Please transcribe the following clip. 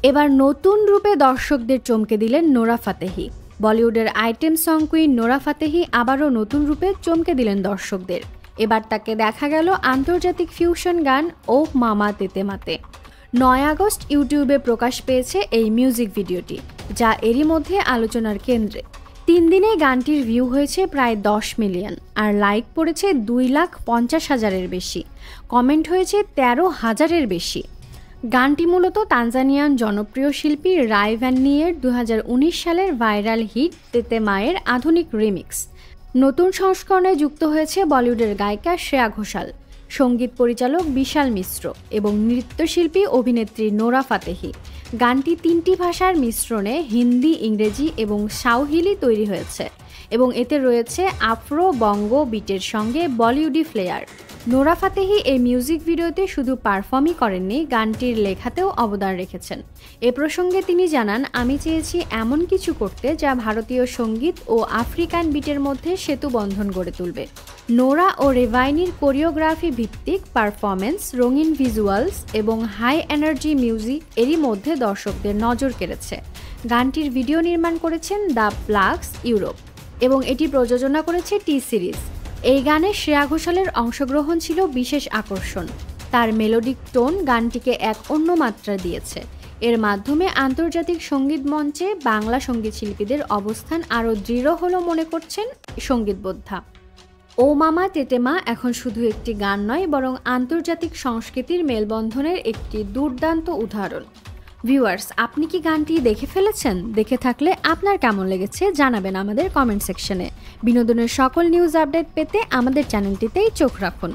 এবার নতুন রূপে দর্শকদের চমকে দিলেন নোরা ফাতেহি। বলিউডের item song queen Nora Fatehi আবারও নতুন রূপে চমকে দিলেন দর্শকদের। এবার তাকে দেখা গেল আন্তর্জাতিক ফিউশন গান ও মামা তেতেমাতে। 9 আগস্ট ইউটিউবে প্রকাশ পেয়েছে এই মিউজিক ভিডিওটি, যা এরই মধ্যে আলোচনার কেন্দ্রে। 3 দিনে গানটির ভিউ হয়েছে প্রায় 10 মিলিয়ন, আর লাইক পড়েছে 2,50,000-এর বেশি, কমেন্ট হয়েছে 13,000-এর বেশি। গানটি মূলত তানজানিয়ান জনপ্রিয় শিল্পী রাই ভ্যান নিয়ের 2019 সালের ভাইরাল হিট তেতেমায়ের আধুনিক রিমিক্স। নতুন সংস্করণে যুক্ত হয়েছে বলিউডের গায়িকা শ্রেয়া ঘোষাল, সঙ্গীত পরিচালক বিশাল মিশ্র এবং নৃত্যশিল্পী অভিনেত্রী নোরা ফাতেহি। গানটি 3টি ভাষার মিশ্রণে হিন্দি, ইংরেজি এবং সাউহিলি তৈরি হয়েছে এবং এতে রয়েছে আফ্রো বঙ্গ বিটের সঙ্গে বলিউডি ফ্লেয়ার। নোরা ফাতেহি এই মিউজিক ভিডিওতে শুধু পারফর্মই করেননি, গানটির লেখাতেও অবদান রেখেছেন। এ প্রসঙ্গে তিনি জানান, আমি চেয়েছি এমন কিছু করতে যা ভারতীয় সঙ্গীত ও আফ্রিকান বিটের মধ্যে সেতু বন্ধন গড়ে তুলবে। নোরা ও রেভাইনির কোরিওগ্রাফি ভিত্তিক পারফরমেন্স, রঙিন ভিজুয়ালস এবং হাই এনার্জি মিউজিক এরই মধ্যে দর্শকদের নজর কেড়েছে। গানটির ভিডিও নির্মাণ করেছেন দ্য প্লাগস ইউরোপ এবং এটি প্রযোজনা করেছে টি সিরিজ। এই গানে শ্রেয়া ঘোষালের অংশগ্রহণ ছিল বিশেষ আকর্ষণ। তার মেলোডিক টোন গানটিকে এক অন্য মাত্রা দিয়েছে। এর মাধ্যমে আন্তর্জাতিক সঙ্গীত মঞ্চে বাংলা সঙ্গীত শিল্পীদের অবস্থান আরও দৃঢ় হলো মনে করছেন সঙ্গীতবোদ্ধা। ও মামা তেতেমা এখন শুধু একটি গান নয়, বরং আন্তর্জাতিক সংস্কৃতির মেলবন্ধনের একটি দুর্দান্ত উদাহরণ। ভিউয়ার্স, আপনি কি গানটি দেখে ফেলেছেন? দেখে থাকলে আপনার কেমন লেগেছে জানাবেন আমাদের কমেন্ট সেকশনে। বিনোদনের সকল নিউজ আপডেট পেতে আমাদের চ্যানেলটিতেই চোখ রাখুন।